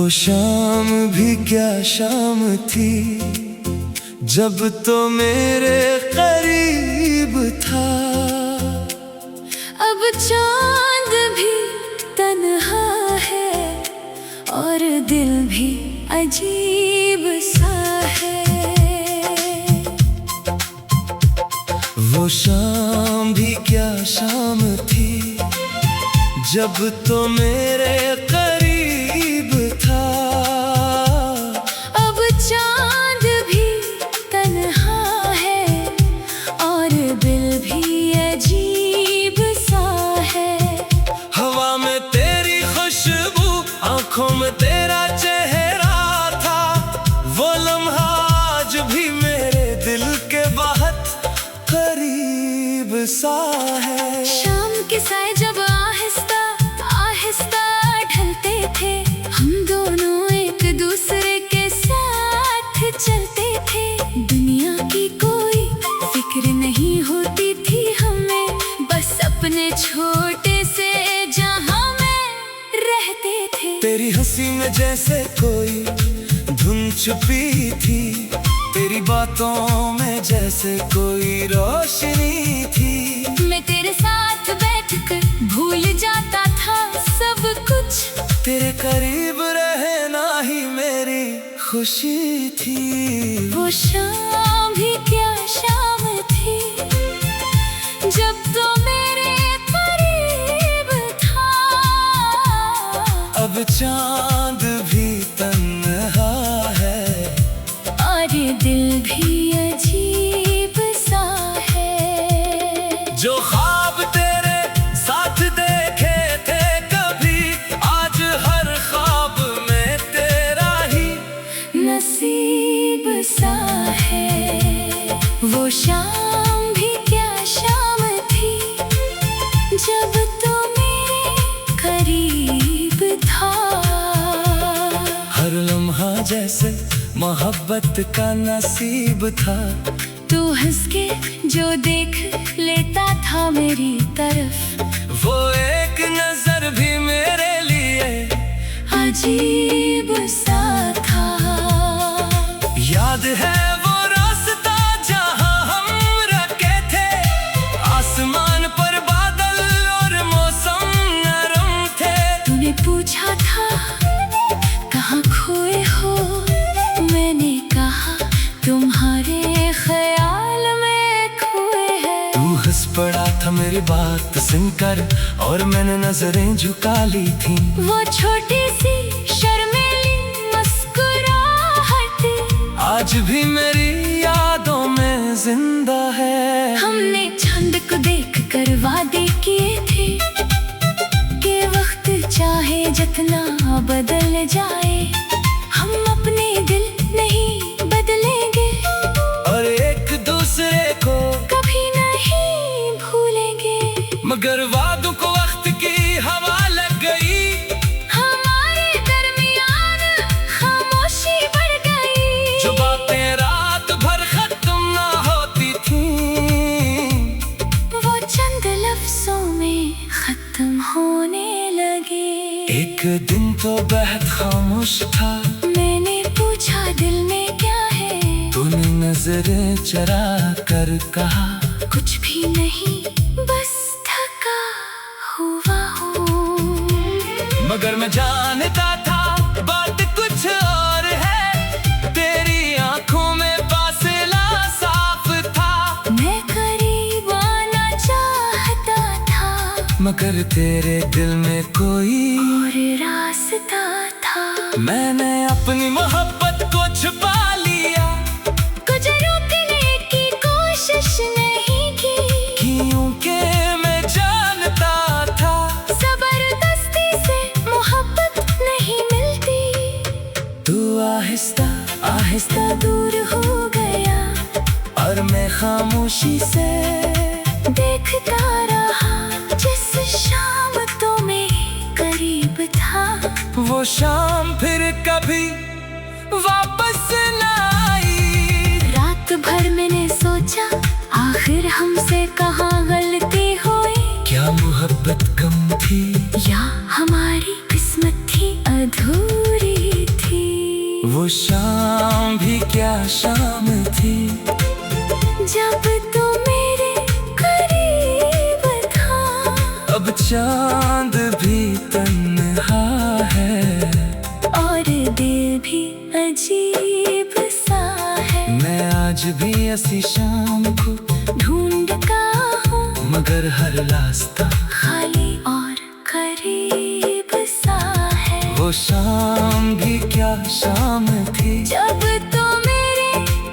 वो शाम भी क्या शाम थी, जब तो मेरे करीब था। अब चांद भी तन्हा है और दिल भी अजीब सा है। वो शाम भी क्या शाम थी, जब तो मेरे करीब था। अब चांद भी तन्हा है और दिल भी अजीब सा है। हवा में तेरी खुशबू, आंखों में तेरा चेहरा था। वो लम्हा आज भी मेरे दिल के बहुत करीब सा है। शाम के साए जब आहिस्ता आहिस्ता ढलते थे, हम दोनों एक दूसरे के साथ चलते थे। दुनिया की कोई फिक्र नहीं होती थी हमें, बस अपने छोटे से जहां में रहते थे। तेरी हंसी में जैसे कोई धुन छुपी थी, तेरी बातों में जैसे कोई रोशनी थी। मैं तेरे साथ बैठकर भूल जाता था सब कुछ, तेरे करीब रहना ही मेरी खुशी थी। वो शाम भी क्या शाम थी, जब तो मेरे करीब था। अब चांद भी तन्हा है और दिल भी अजीब सा है। जो ख्वाब तेरे साथ देखे थे कभी, आज हर ख्वाब में तेरा ही नसीब सा है। वो शाम भी क्या शाम थी, जब तो मेरे करीब था। हर लम्हा जैसे मोहब्बत का नसीब था। तू हंस के जो देख लेता था मेरी तरफ, वो एक नजर भी मेरे लिए अजीब सा था। याद है वो रास्ता जहां हम रखे थे, आसमान पर बादल और मौसम नरम थे। तूने पूछा था कहाँ खोए हो, मैंने कहा तुम्हारे ख्याल में खोए हैं। तू हंस पड़ा था मेरी बात सुनकर, और मैंने नजरें झुका ली थी। वो छोटी सी शर्मीली मुस्कुराहट आज भी मेरी यादों में जिंदा है। हमने चांद को देख कर वादे किए थे कि वक्त चाहे जितना बदल जाए, हम अपने दिल नहीं बदलेंगे और एक दूसरे को कभी नहीं भूलेंगे। मगर वादों को वक्त की हवा लग गई, हमारे दरमियान खामोशी बढ़ गई। जो बातें रात भर खत्म ना होती थी, वो चंद लफ्जों में खत्म होने लगे। एक दिन तो बेहद खामोश था। मैंने पूछा दिल में क्या है, तूने नजरें चरा कर कहा कुछ भी नहीं, बस थका हुआ हूँ। मगर मैं जानता था बात कुछ और है। तेरी आंखों में फासला साफ था। मैं करीब आना चाहता था, मगर तेरे दिल में कोई और रास्ता था। मैंने अपनी मोहब्बत को छुपा लिया, कुछ रोकने की कोशिश नहीं की, क्योंकि मैं जानता था जबरदस्ती से मोहब्बत नहीं मिलती। तू आहिस्ता आहिस्ता दूर हो गया और मैं खामोशी से देखता रहा। जिस शाम तो मेरे करीब था, वो शाम फिर कभी वापस ना आई। रात भर मैंने सोचा आखिर हमसे कहाँ गलती हुई। क्या मोहब्बत कम थी या हमारी किस्मत थी अधूरी। चांद भी तन्हा है और दिल भी अजीब सा है। मैं आज भी ऐसी शाम को ढूंढता हूँ मगर हर रास्ता खाली और करीब सा है। वो शाम भी क्या शाम थी जब तो मेरे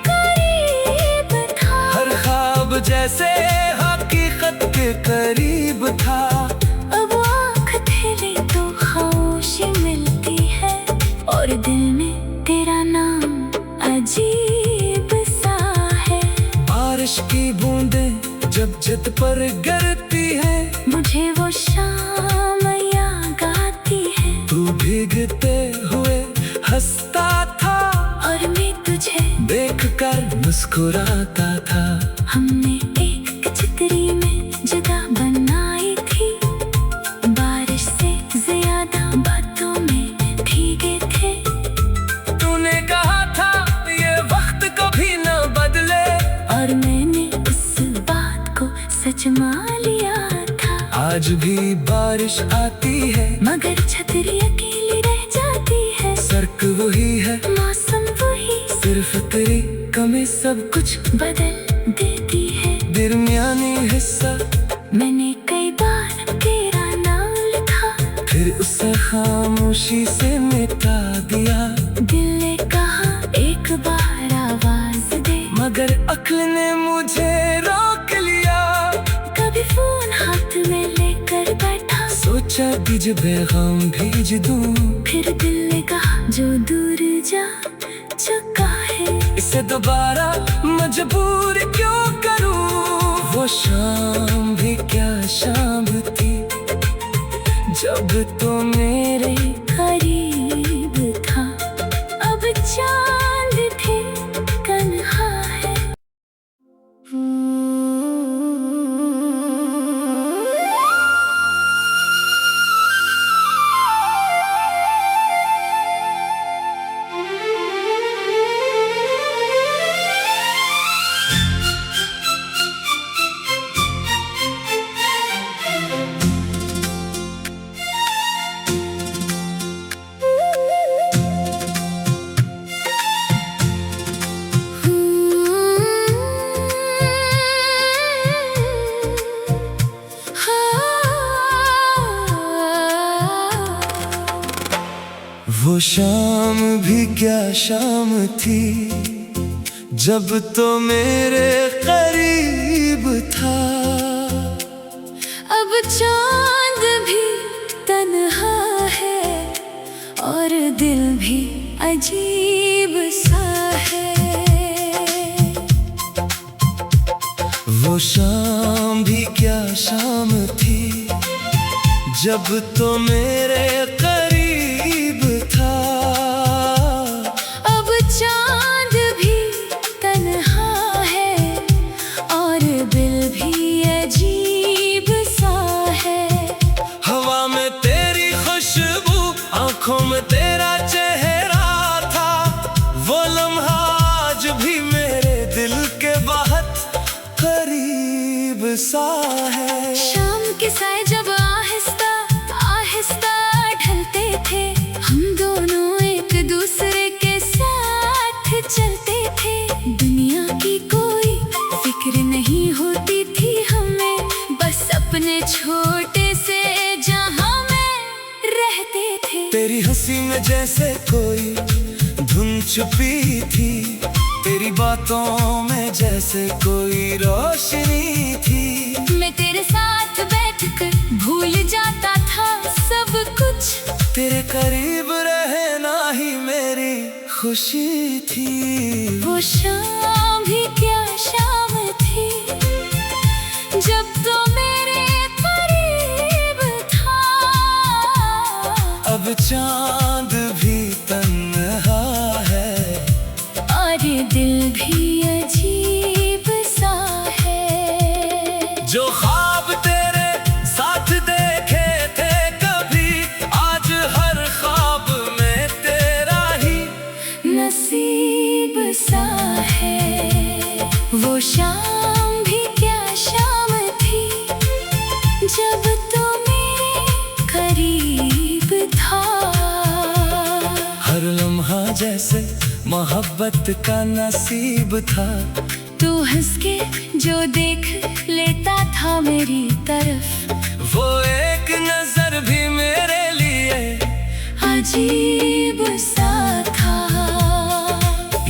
करीब था। हर ख्वाब जैसे हकीकत के करीब था। अब आँख खेले तो खामोशी मिलती है और दिल में तेरा नाम अजीब सा है। बारिश की बूंदें जब छत पर गिरती है मुझे वो शाम याद आती है। तू भीगते हुए हंसता था और मैं तुझे देखकर मुस्कुराता था। हमने एक चितरी में जगह बनाई थी। बारिश से ज्यादा बातों में भीगे थे। तूने कहा था ये वक्त कभी न बदले और मैंने उस बात को सच मान लिया था। आज भी बारिश आती है मगर छतरी अकेली रह जाती है। सड़क वही है मौसम वही सिर्फ तेरी कमी सब कुछ बदल देती है। दरमियानी हिस्सा मैंने कई बार तेरा नाम लिखा फिर उसे खामोशी से मिटा दिया। दिल ने कहा एक बार आवाज दे मगर अक्ल ने मुझे रोक लिया। कभी फोन हाथ में लेकर बैठा सोचा बीज पैगाम भेज दूं फिर दिल ने कहा जो दूर जा चुका है इसे दोबारा मजबूर क्यों करूं। वो शाम भी क्या शाम थी जब तो मेरे करीब था। अब चांद थे तन्हा है। वो शाम भी क्या शाम थी जब तो मेरे करीब था। अब चांद भी तन्हा है और दिल भी अजीब सा है। वो शाम भी क्या शाम थी जब तो मेरे करीब था। अब चांद भी तन्हा है और दिल भी अजीब सा है। हवा में तेरी खुशबू आंखों में तेरा चेहरा था। वो लम्हा आज भी मेरे दिल के बहुत करीब सा है। शाम के साए जब आहिस्ता आहिस्ता ढलते थे हम दोनों एक दूसरे के साथ चलते थे। दुनिया की कोई फिक्र नहीं होती थी हमें बस अपने छोटे से जहां में रहते थे। तेरी हंसी में जैसे कोई धुन छुपी थी। तेरी बातों में जैसे कोई रोशनी थी। मैं तेरे साथ बैठकर भूल जाता था सब कुछ। तेरे करीब रहना ही मेरी खुशी थी। वो शाम भी क्या शाम थी जब तो मेरे करीब था। अब चांद भी तन्हा है और दिल भी अजीब सा है। जो ख्वाब तेरे साथ देखे थे कभी आज हर ख्वाब में तेरा ही नसीब सा है। वो शाम भी क्या शाम थी जब तो मेरे लम्हा जैसे मोहब्बत का नसीब था। तू हंस के जो देख लेता था मेरी तरफ, वो एक नजर भी मेरे लिए अजीब सा था।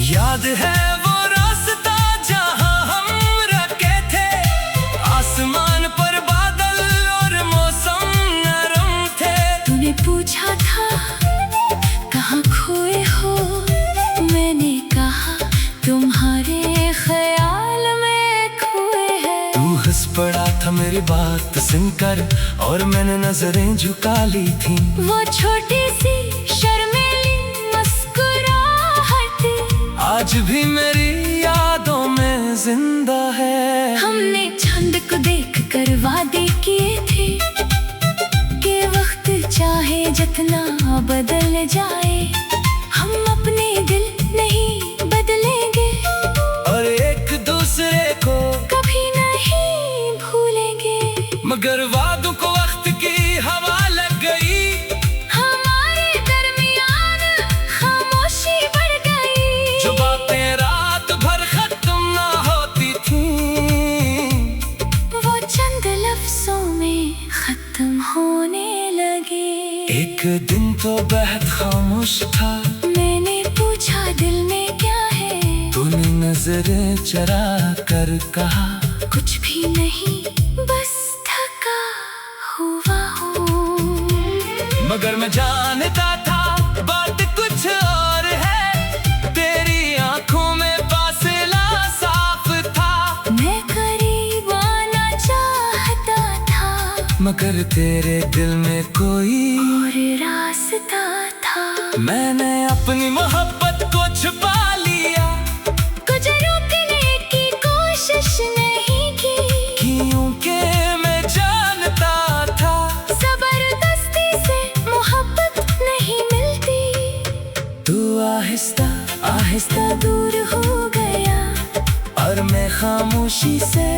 याद है वो रास्ता जहाँ हम रखे थे, आसमान पर बादल और मौसम नरम थे। तूने पूछा था कहाँ खोए हो, मैंने कहा तुम्हारे ख्याल में खोए हैं। तू हंस पड़ा था मेरी बात सुनकर और मैंने नजरें झुका ली थी। वो छोटी सी शर्मीली मुस्कुराहट आज भी मेरी यादों में जिंदा है। हमने चांद को देख कर वादे किए थे कि वक्त चाहे जितना बदल जाए, हम अपने दिल नहीं बदलेंगे और एक दूसरे को कभी नहीं भूलेंगे। मगर वादों को वक्त की हवा लग गई, हमारे दरमियान खामोशी बढ़ गई। जो बातें रात भर खत्म ना होती थी, वो चंद लफ्जों में खत्म होने लगे। एक दिन तो बेहद खामोश था, मैंने पूछा दिल में क्या है, तूने नजरें चरा कर कहा कुछ भी नहीं बस थका हुआ हूँ। मगर मैं जानता था बात कुछ और है, तेरी आंखों में फासला साफ था। मैं करीब आना चाहता था, मगर तेरे दिल में कोई और रास्ता था। मैंने अपनी मोहब्बत को छुपा लिया, कुछ रोकने की कोशिश नहीं की, क्योंकि मैं जानता था जबरदस्ती से मोहब्बत नहीं मिलती। तू आहिस्ता आहिस्ता दूर हो गया और मैं खामोशी से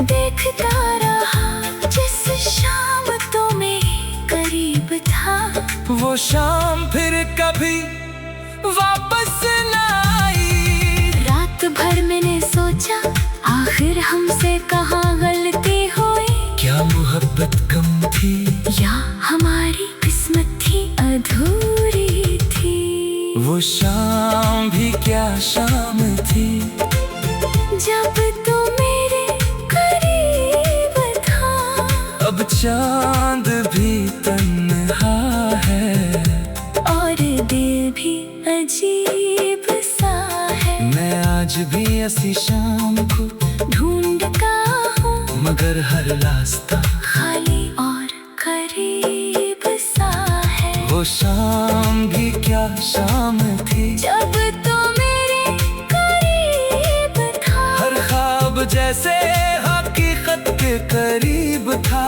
देखता रहा, जिस शाम तो मैं करीब था, वो शाम फिर कभी वापस न आई। रात भर मैंने सोचा आखिर हमसे कहाँ गलती हुई, क्या मोहब्बत कम थी या हमारी किस्मत थी अधूरी थी। वो शाम भी क्या शाम थी, जब तू मेरे करीब था, अब चांद भी तन्हा है और दिल भी अजीब सा है। मैं आज भी ऐसी शाम को ढूंढता हूँ, मगर हर रास्ता खाली और करीब सा है। वो शाम भी क्या शाम थी, जब तू मेरे करीब था, हर ख्वाब जैसे हकीकत के करीब था।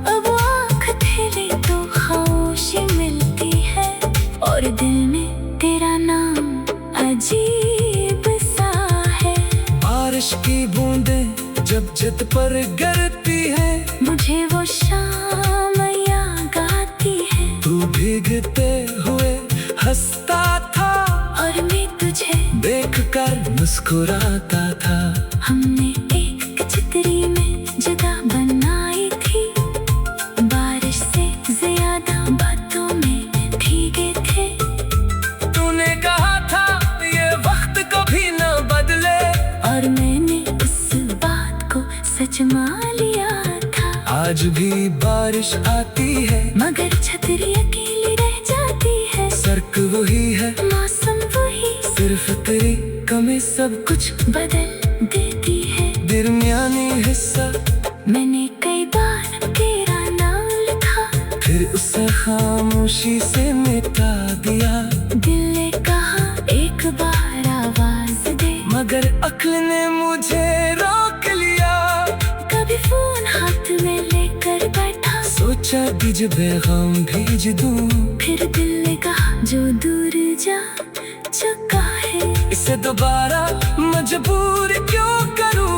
अब आँख खेले तो खामोशी मिलती है, और दिल में तेरा नाम अजीब सा है। बारिश की बूंदें जब छत पर गिरती है, मुझे वो शाम याद आती है। तू भीगते हुए हंसता था और मैं तुझे देखकर मुस्कुराता था। हमने एक चितरी में जगह बनाई थी, बारिश से ज्यादा बातों में भीगे थे। तूने कहा था ये वक्त कभी न बदले, और मैंने उस बात को सच मान लिया था। आज भी बारिश आती है, मगर छतरी अकेली रह जाती है। सड़क वही है, मौसम वही, सिर्फ तेरी कमी सब कुछ बदल देती है। दरमियानी हिस्सा मैंने कई बार तेरा नाम लिखा, फिर उसे खामोशी से मिटा दिया। दिल ने कहा एक बार आवाज दे, मगर अक्ल ने मुझे रोक लिया। कभी फोन हाथ में लेकर बैठा, सोचा बीज पैगाम भेज दूं, फिर दिल ने कहा जो दूर जा चुका है, इसे दोबारा मजबूर क्यों करूं।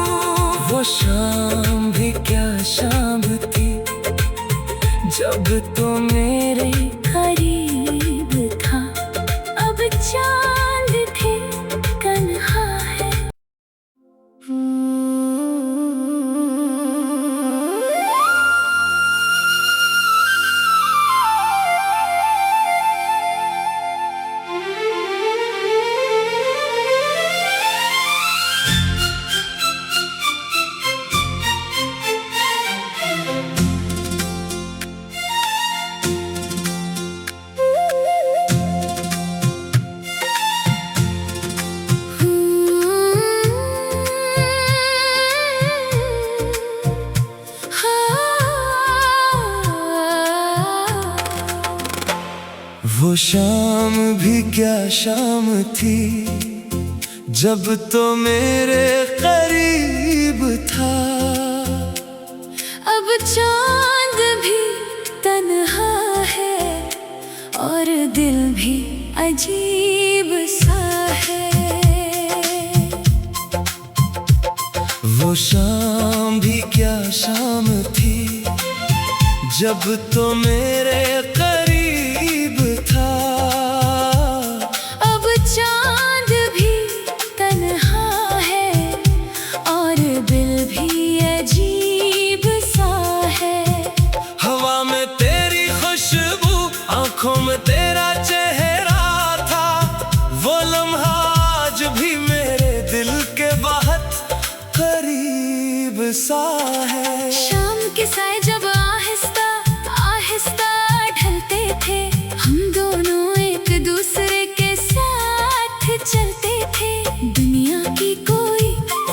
वो शाम भी क्या शाम थी, जब तो मेरे करीब था। अब शाम भी क्या शाम थी, जब तो मेरे करीब था। अब चांद भी तन्हा है और दिल भी अजीब सा है। वो शाम भी क्या शाम थी, जब तो मेरे करीब था। अब चांद भी तन्हा है और दिल भी अजीब सा है। हवा में तेरी खुशबू, आंखों में तेरा चेहरा था। वो लम्हा आज भी मेरे दिल के बहुत करीब सा है। शाम के साए जब आहिस्ता आहिस्ता ढलते थे, हम दोनों एक दूसरे के साथ चलते थे। दुनिया की कोई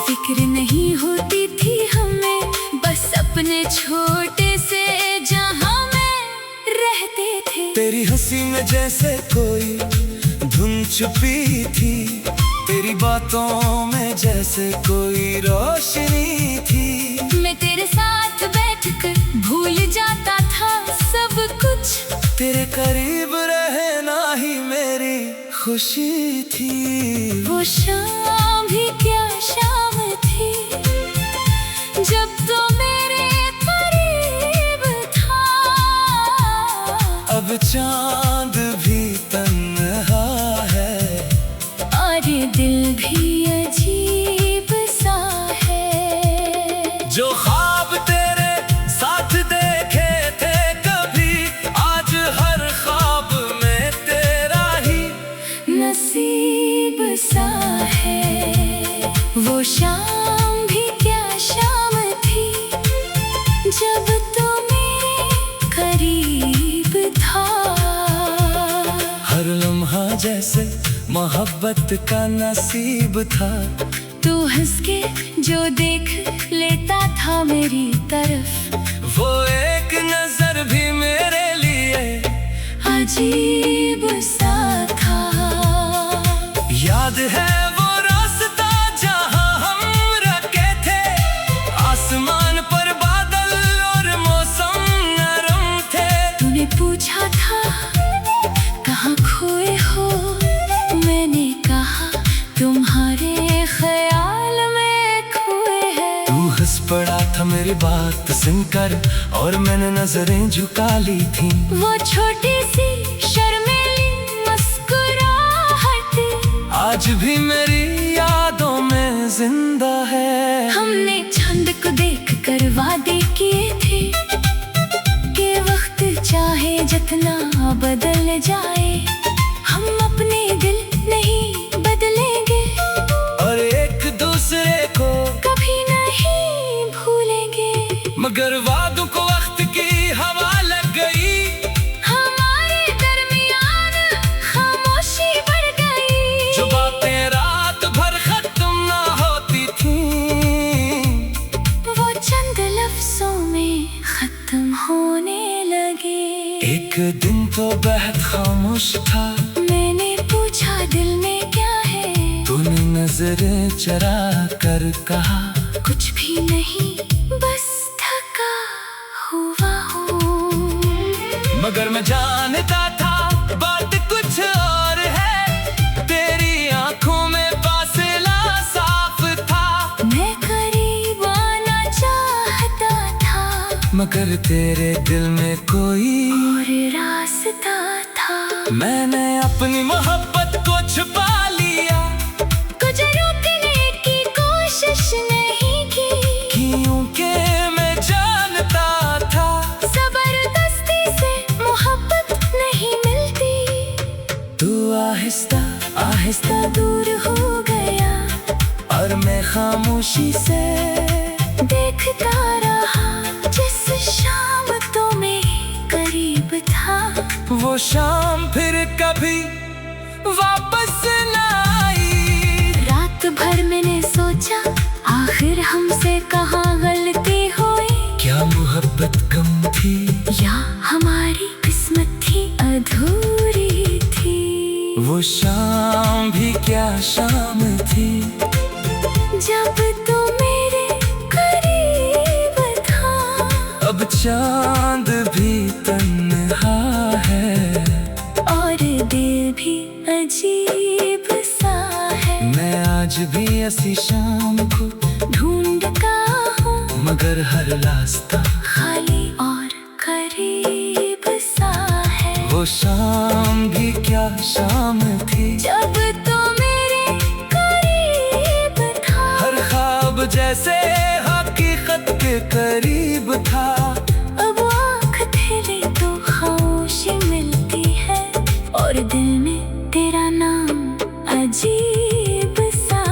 फिक्र नहीं होती थी हमें, बस अपने छोटे से जहां में रहते थे। तेरी हंसी में जैसे कोई धुन छुपी थी, तेरी बातों में जैसे कोई रोशनी थी। मैं तेरे साथ बैठकर भूल जाता था सब कुछ, तेरे करीब रहना ही मेरी खुशी थी। वो शाम भी क्या शाम थी, जब तो मेरे करीब था। अब चांद भी तन्हा है और दिल भी अजीब सा है। जो ख्वाब तेरे साथ देखे थे कभी, आज हर ख्वाब में तेरा ही नसीब सा है। वो शाम भी क्या शाम थी, जब तो मेरे करीब था। हर लम्हा जैसे मोहब्बत का नसीब था। तू हंस के जो देख लेता था मेरी तरफ, वो एक नजर भी मेरे लिए अजीब सा था। याद है वो रास्ता जहां हम रखे थे, आसमान पर बादल और मौसम नरम थे। तूने पूछा था कहाँ खोए हो, मैंने कहा तुम्हारे ख्याल में खोए हैं। तू हंस पड़ा था मेरी बात सुनकर, और मैंने नजरें झुका ली थी। वो छोटी सी शर्मीली मुस्कुराहट आज भी मेरी यादों में जिंदा है। हमने चांद को देख कर वादे किए थे कि वक्त चाहे जितना बदल जाए, हम अपने दिल नहीं बदलेंगे और एक दूसरे को कभी नहीं भूलेंगे। मगर वादों को वक्त की हवा लग गई, हमारे दरमियान खामोशी बढ़ गई। जो बातें रात भर खत्म ना होती थी, वो चंद लफ्जों में खत्म होने लगे। एक दिन तो बेहद खामोश था, मैंने पूछा दिल में क्या है, तूने नजरें चरा कर कहा कुछ भी नहीं बस थका हुआ हूँ। मगर मैं जानता था बात कुछ और है, तेरी आंखों में फासला साफ था। मैं करीब आना चाहता था, मगर तेरे दिल में कोई और रास्ता था। मैंने अपनी मोहब्बत को छुपा लिया, कुछ रोकने की कोशिश नहीं की, क्योंकि मैं जानता था जबरदस्ती से मोहब्बत नहीं मिलती। तू आहिस्ता आहिस्ता दूर हो गया और मैं खामोशी से देखता रहा, जिस शाम तो मैं करीब था। वो शाम फिर कभी वापस ना आई। रात भर मैंने सोचा आखिर हमसे कहाँ गलती हुई, क्या मोहब्बत कम थी या हमारी किस्मत थी अधूरी चांद भी तन्हा है और दिल भी अजीब सा है। मैं आज भी ऐसी शाम को ढूंढता हूँ मगर हर रास्ता खाली और करीब सा है। वो शाम भी क्या शाम थी जब तो मेरे करीब था। हर ख्वाब जैसे हकीकत के करीब था। अब आँख फेरे तो खामोशी मिलती है और दिल में तेरा नाम अजीब सा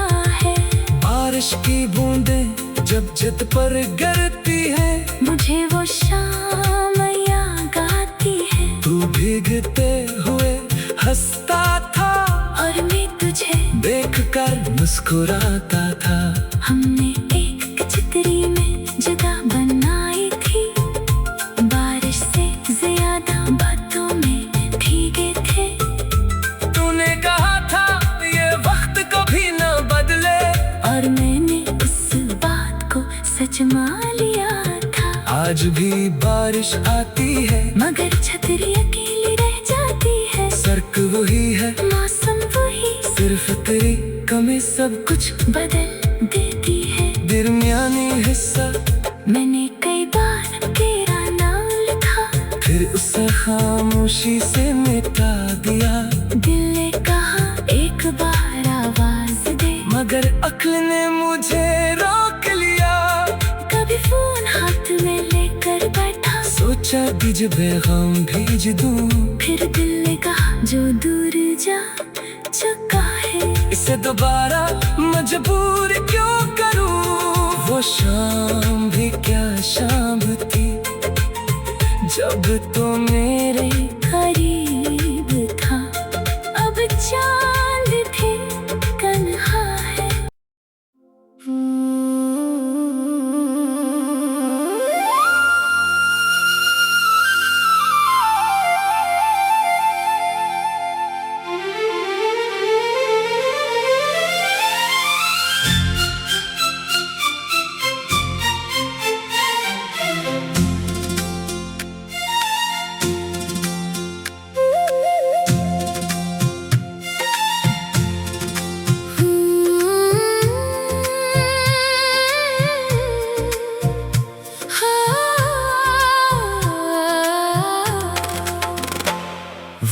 है। बारिश की बूंदें जब छत पर गिरती है मुझे वो शाम याद आती है। तू भीगते हुए हंसता था और मैं तुझे देखकर मुस्कुराता था। हमने एक चितरी में जगह बनाई थी। बारिश से ज्यादा बातों में भीगे थे। तूने कहा था ये वक्त कभी न बदले और मैंने उस बात को सच मान लिया था। आज भी बारिश आती है मगर छतरी अकेली रह जाती है। सड़क वही है मौसम वही, सिर्फ तेरी कमी सब कुछ बदल देती है। दरमियानी हिस्सा मैंने कई बार तेरा नाम लिखा। फिर उसे खामोशी से मिटा दिया। दिल ने कहा एक बार आवाज दे, मगर अक्ल ने मुझे रोक लिया। कभी फोन हाथ में लेकर बैठा। सोचा बीज पैगाम भेज दूं, फिर दिल ने कहा जो दूर जा चुका है इसे दोबारा मजबूर क्यों करूं। वो शाम भी क्या शाम थी जब तो मेरे करीब था। अब चांद भी तन्हा है।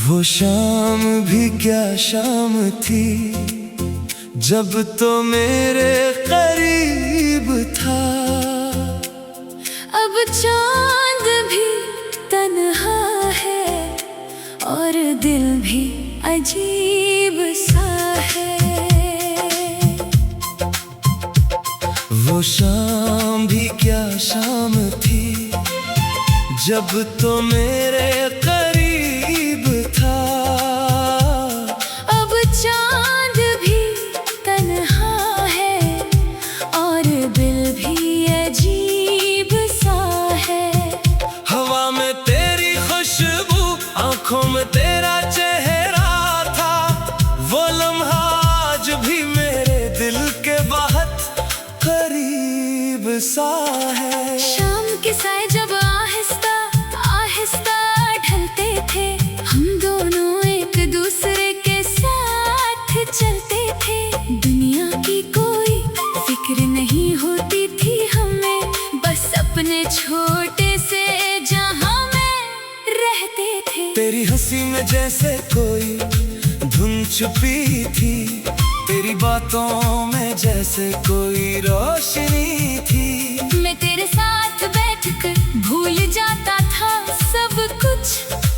वो शाम भी क्या शाम थी जब तो मेरे करीब था। अब चांद भी तन्हा है और दिल भी अजीब सा है। वो शाम भी क्या शाम थी जब तो मेरे करीब था। अब चांद भी तन्हा है और दिल भी अजीब सा है। हवा में तेरी खुशबू, आंखों में तेरा चेहरा था। वो लम्हा आज भी मेरे दिल के बहुत करीब सा है। शाम के साए जब आहिस्ता आहिस्ता ढलते थे, हम दोनों एक दूसरे के साथ चलते थे। दुनिया की कोई फिक्र नहीं होती थी हमें, बस अपने छोटे से जहां में रहते थे। तेरी हंसी में जैसे कोई धुन छुपी थी, तेरी बातों में जैसे कोई रोशनी थी। मैं तेरे साथ बैठकर भूल जाता था सब कुछ।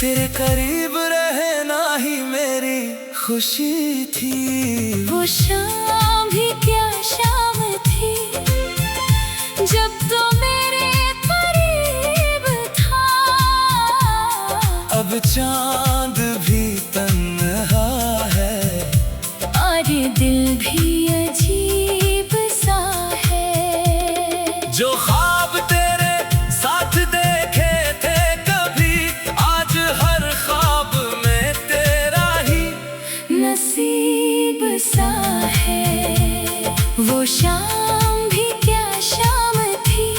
तेरे करीब रहना ही मेरी खुशी थी। वो शाम भी क्या शाम थी जब तो मेरे करीब था। अब चांद भी तन्हा है और दिल भी अजीब सा है। जो ख्वाब तेरे साथ देखे थे कभी, आज हर ख्वाब में तेरा ही नसीब सा है। वो शाम भी क्या शाम थी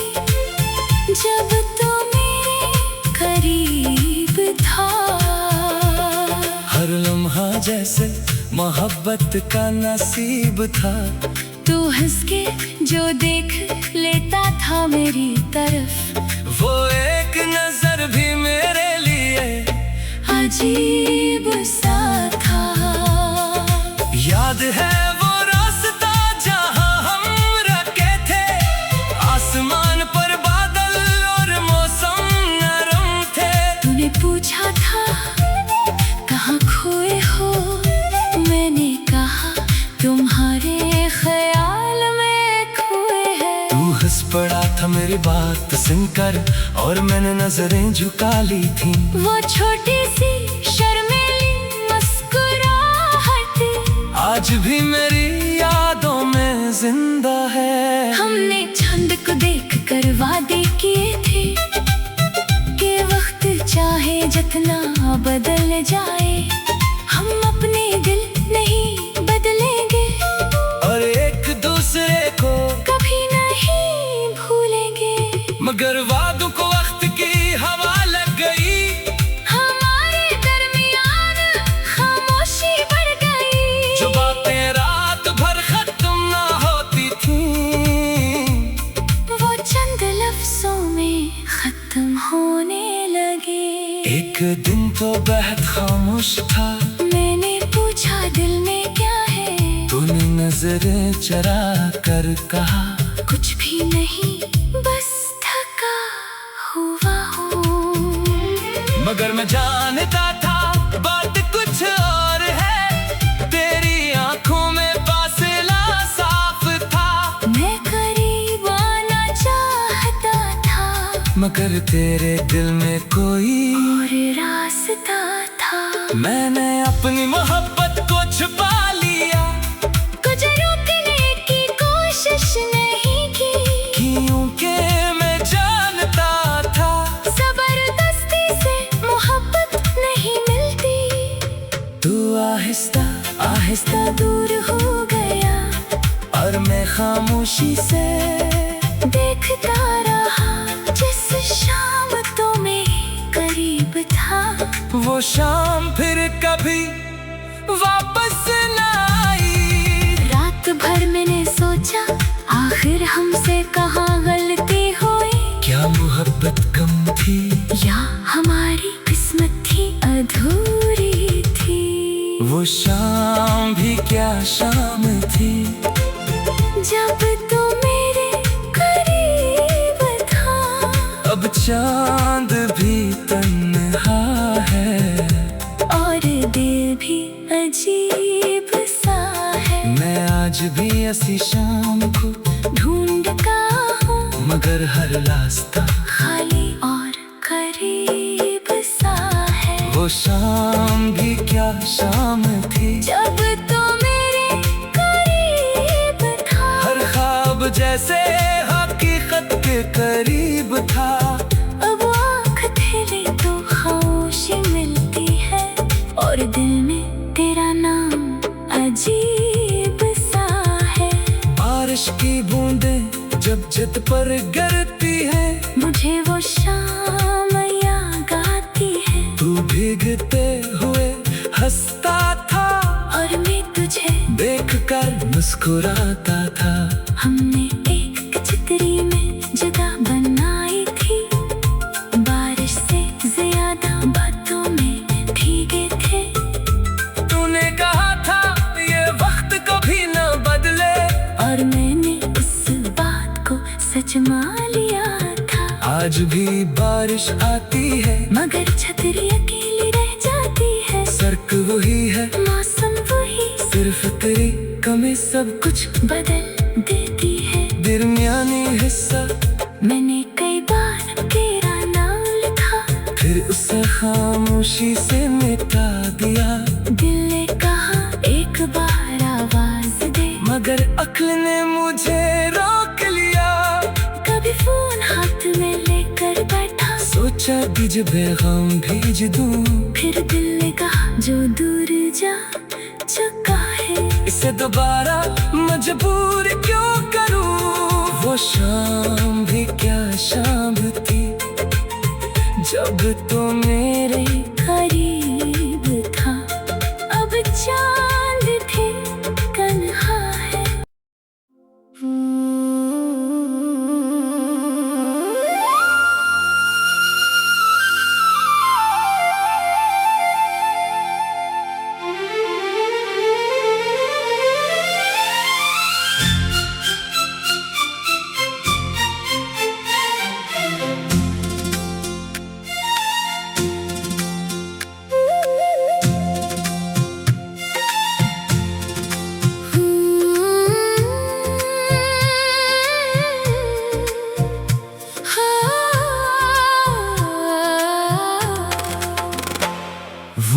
जब तो मेरे मोहब्बत का नसीब था। तू हंस के जो देख लेता था मेरी तरफ, वो एक नजर भी मेरे लिए अजीब सा था। याद है वो रास्ता जहाँ हम रखे थे, आसमान पर बादल और मौसम नरम थे। तूने पूछा था कहाँ खोए हो, मैंने कहा तुम्हारे ख्याल में खोए हैं। तू हंस पड़ा था मेरी बात सुनकर और मैंने नजरें झुका ली थी। वो छोटी सी शर्मीली मुस्कुराहट आज भी मेरी यादों में जिंदा है। हमने चंद को देख कर वादे किए थे कि वक्त चाहे जितना बदल जाए, हम अपने दिल नहीं बदलेंगे और एक दूसरे को कभी नहीं भूलेंगे। मगर वादों को वक्त की हवा लग गई, हमारे दरमियान खामोशी बढ़ गई। जो बातें रात भर खत्म ना होती थी, वो चंद लफ्जों में खत्म होने लगे। एक दिन तो बेहद खामोश था, मैंने पूछा दिल में क्या है, तूने नजरें चरा कर कहा कुछ भी नहीं बस थका हुआ हूँ। मगर मैं जानता था बात कुछ और है, तेरी आंखों में फासला साफ था। मैं करीब आना चाहता था, मगर तेरे दिल में कोई और रास्ता था। मैंने अपनी मोहब्बत को छुपा लिया, कुछ रोकने की कोशिश नहीं की, क्योंकि मैं जानता था जबरदस्ती से मोहब्बत नहीं मिलती। तू आहिस्ता आहिस्ता दूर हो गया और मैं खामोशी से देखता रहा, जिस शाम तो मेरे करीब था, वो शाम फिर कभी वापस न आई। रात भर मैंने सोचा आखिर हमसे कहाँ गलती हुई, क्या मोहब्बत कम थी या हमारी किस्मत थी अधूरी थी। वो शाम भी क्या शाम थी, जब तू मेरे करीब था, अब चांद भी तन्हा है और दिल भी अजीब सा है। मैं आज भी ऐसी शाम को ढूंढता हूँ मगर हर रास्ता खाली और करीब सा है। वो शाम भी क्या शाम थी, जब तो मेरे करीब था, हर ख्वाब जैसे हकीकत के करीब था। अब आँख खेले तो खामोशी मिलती है, और दिल में तेरा नाम अजीब सा है। बारिश की बूंदें जब छत पर गिरती है, मुझे वो शाम याद आती है, तू भीगते हुए हंसता था और मैं तुझे देखकर मुस्कुराता था। हमने एक चितरी में जगह बनाई थी, बारिश से ज्यादा बातों में भीगे थे। तूने कहा था ये वक्त कभी न बदले, और मैंने उस बात को सच मान लिया था। आज भी बारिश आती है मगर छतरी अकेली रह जाती है, सड़क वही है मौसम वही, सिर्फ तेरी कमी सब कुछ बदल देती है। दरमियानी हिस्सा मैंने कई बार तेरा नाम लिखा, फिर उसे खामोशी से मिटा दिया। दिल ने कहा एक बार आवाज दे, मगर अक्ल ने मुझे रोक लिया। कभी फोन हाथ में लेकर बैठा, सोचा तुझ पैगाम भेज दूं, फिर दिल ने कहा जो दूर जा चुका है, इसे दोबारा मजबूर क्यों करूं। वो शाम भी क्या शाम थी, जब तो मेरे करीब था। अब चांद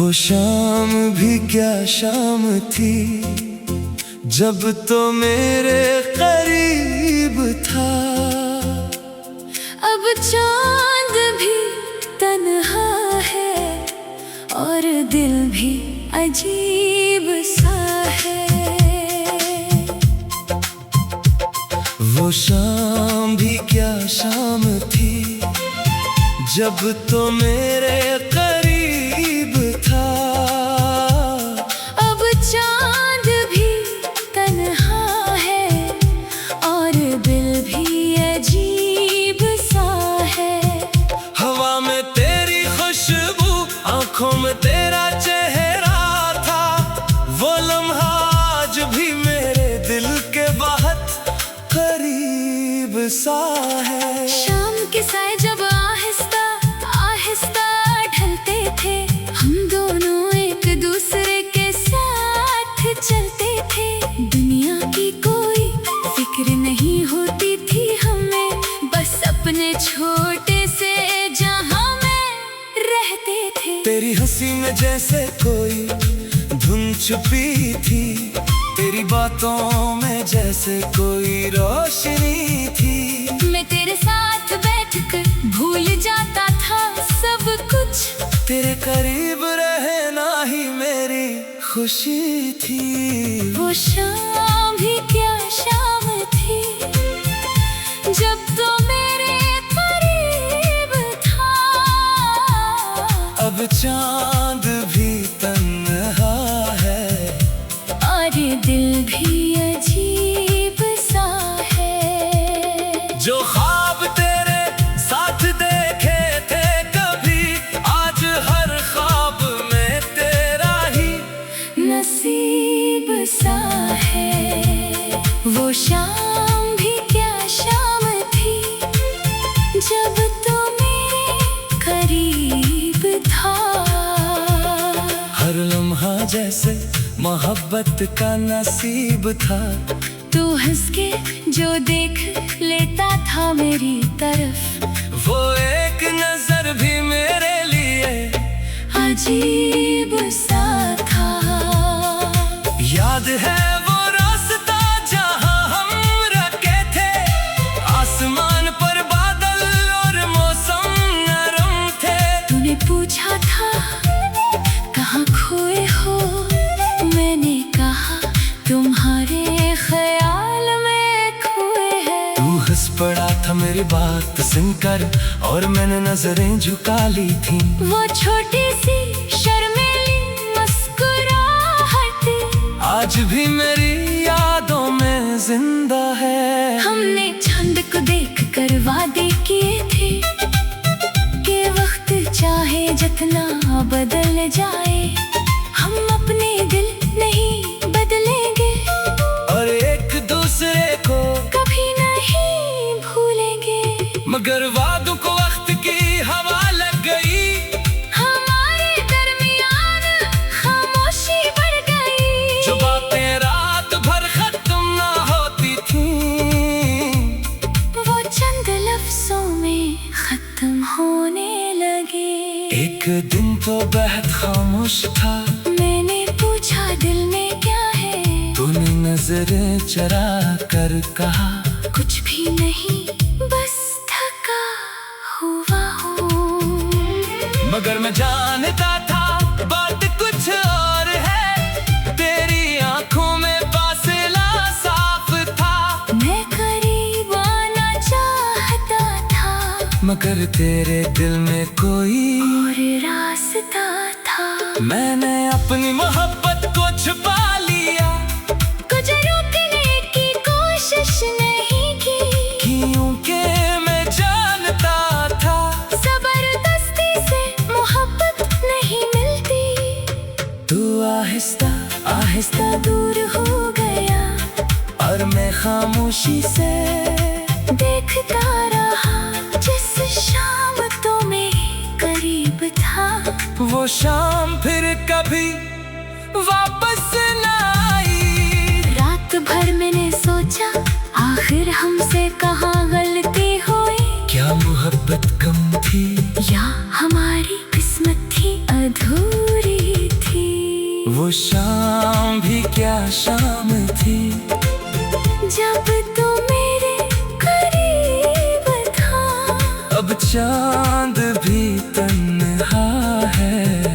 वो शाम भी क्या शाम थी, जब तो मेरे करीब था। अब चांद भी तन्हा है और दिल भी अजीब सा है। वो शाम भी क्या शाम थी, जब तो मेरे करीब था। अब चांद भी तन्हा है और दिल भी अजीब सा है। हवा में तेरी खुशबू, आंखों में तेरा चेहरा था। वो लम्हा आज भी मेरे दिल के बहुत करीब सा है। शाम के साए जब आहिस्ता आहिस्ता ढलते थे, हम दोनों एक दूसरे के साथ चलते थे। दुनिया की कोई फिक्र नहीं होती थी हमें, बस अपने छोटे से जहां में रहते थे। तेरी हंसी में जैसे कोई धुन छुपी थी, तेरी बातों में जैसे कोई रोशनी थी। मैं तेरे साथ बैठकर भूल जाता था सब कुछ, तेरे करीब रहना ही मेरी खुशी थी। वो शाम भी क्या शाम थी, जब तो मेरे करीब था। अब चांद भी तन्हा है और दिल भी अजीब सा है। जो ख्वाब तेरे साथ देखे थे कभी, आज हर ख्वाब में तेरा ही नसीब सा है। वो शाम भी क्या शाम थी, जब तो मेरे करीब था। हर लम्हा जैसे मोहब्बत का नसीब था। तू हंस के जो देख लेता था मेरी तरफ, वो एक नजर भी मेरे लिए अजीब सा था। याद है वो रास्ता जहां हम रखे थे, आसमान पर बादल और मौसम नरम थे। तूने पूछा था कहाँ खोए हो, मैंने कहा तुम्हारे ख्याल में खोए हैं। तू हंस पड़ा था मेरी बात सुनकर, और मैंने नजरें झुका ली थी। वो छोटी सी शर्मीली मुस्कुराहट आज भी मेरी यादों में जिंदा है। हमने चांद को देख कर वादे किए थे कि वक्त चाहे जितना बदल जाए, हम अपने दिल नहीं बदलेंगे और एक दूसरे को कभी नहीं भूलेंगे। मगर वादों को वक्त की हवा लग गई, हमारे दरमियान खामोशी बढ़ गई। जो बातें रात भर खत्म ना होती थी, वो चंद लफ्जों में खत्म होने लगे। एक दिन तो बेहद खामोश था, मैंने पूछा दिल में क्या है, तूने नजरें चरा कर कहा कुछ भी नहीं बस थका हुआ हूँ। मगर मैं जानता था बात कुछ और है, तेरी आंखों में फासला साफ था। मैं करीब आना चाहता था, मगर तेरे दिल में कोई और रास्ता था। मैंने अपनी मोहब्बत को छुपा लिया, कुछ रोकने की कोशिश नहीं की, क्योंकि मैं जानता था जबरदस्ती से मोहब्बत नहीं मिलती। तू आहिस्ता आहिस्ता दूर हो गया और मैं खामोशी से देखता रहा, जिस शाम तो मेरे करीब था। वो शाम फिर कभी वापस न आई। रात भर मैंने सोचा आखिर हमसे कहाँ गलती हुई, क्या मोहब्बत कम थी या हमारी किस्मत थी अधूरी। चांद भी तन्हा है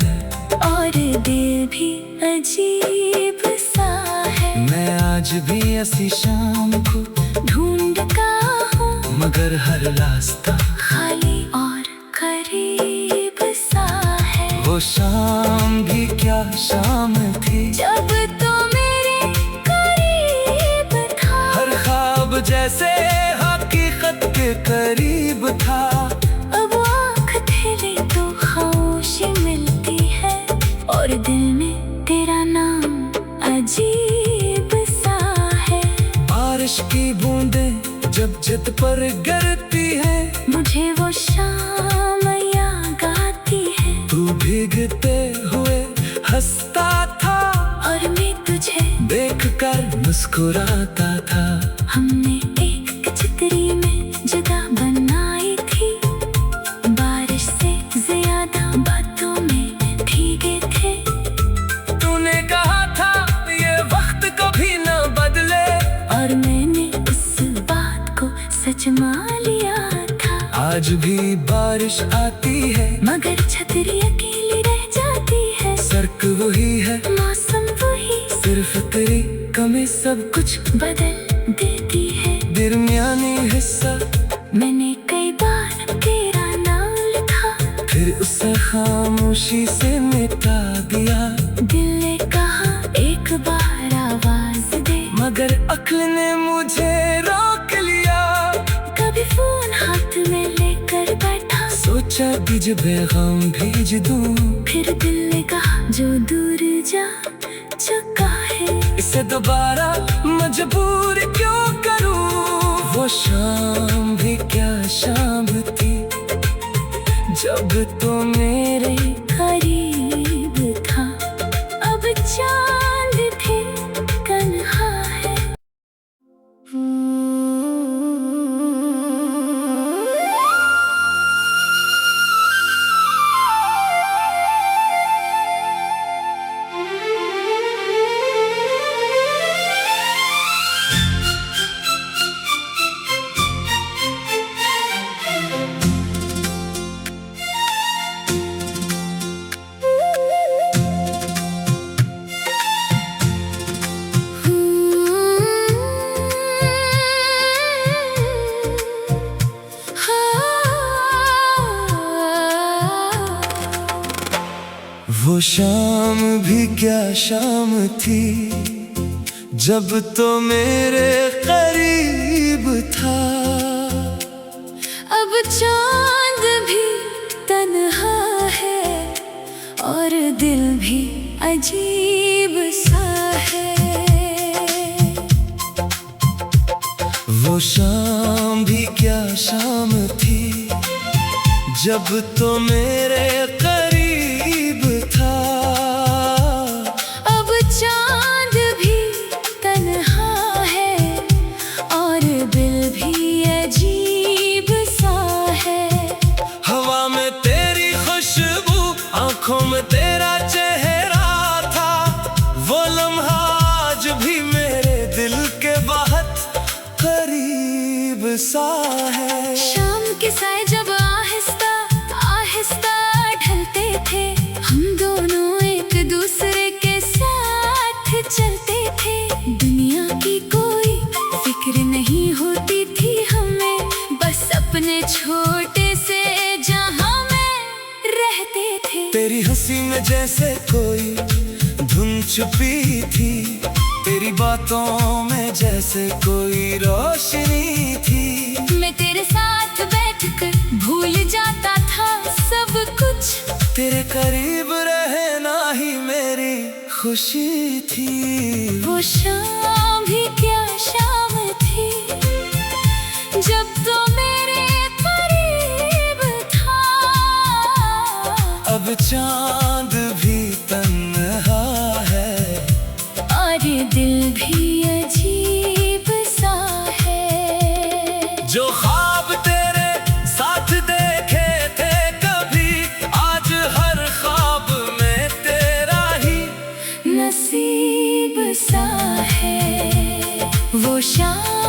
और दिल भी अजीब सा है। मैं आज भी ऐसी शाम को ढूंढता हूँ मगर हर रास्ता खाली और करीब सा है। वो शाम भी क्या शाम थी जब तो मेरे करीब था। हर ख्वाब जैसे हकीकत के करीब था। अब आँख खेले तो खामोशी मिलती है और दिल में तेरा नाम अजीब सा है। बारिश की बूंदें जब छत पर गिरती है मुझे वो शाम याद आती है। तू भीगते हुए हंसता था और मैं तुझे देखकर मुस्कुराता था। हमने एक चितरी में जगह बनाई थी। बारिश से ज्यादा बातों में भीगे थे। तूने कहा था ये वक्त कभी न बदले और मैंने उस बात को सच मान लिया था। आज भी बारिश आती है मगर छतरी अकेली रह जाती है। सड़क वही है मौसम वही, सिर्फ तेरी कमी सब कुछ बदल देती है। दरमियानी हिस्सा मैंने कई बार तेरा नाम लिखा, फिर उसे खामोशी से मिटा दिया। दिल ने कहा एक बार आवाज दे, मगर अक्ल ने मुझे रोक लिया। कभी फोन हाथ में लेकर बैठा, सोचा बीज पैगाम भेज दूं, फिर दिल ने कहा जो दूर जा चुका है इसे दोबारा मजबूर क्यों करूं। वो शाम भी क्या शाम थी जब तो मेरे करीब था। अब चांद थे तन्हा है। वो शाम भी क्या शाम थी जब तो मेरे करीब था। अब चांद भी तन्हा है और दिल भी अजीब सा है। वो शाम भी क्या शाम थी जब तो मेरे करीब था। अब चांद भी तन्हा है और दिल भी अजीब सा है। हवा में तेरी खुशबू, आंखों में तेरा चेहरा था। वो लम्हा आज भी मेरे दिल के बहुत करीब सा है। शाम के साए जब आहिस्ता आहिस्ता ढलते थे, हम दोनों एक दूसरे के साथ चलते थे। दुनिया की कोई फिक्र नहीं होती थी हमें, बस अपने छोटे से जहां में रहते थे। तेरी हंसी में जैसे कोई धुन छुपी थी, तेरी बातों में जैसे कोई रोशनी थी। मैं तेरे साथ बैठकर भूल जाता था सब कुछ, तेरे करीब रहना ही मेरी खुशी थी। वो शाम भी क्या शाम थी जब तो मेरे करीब था। अब चांद भी तन्हा है और दिल भी अजीब सा है। जो ख्वाब तेरे साथ देखे थे कभी, आज हर ख्वाब में तेरा ही नसीब सा है। वो शाम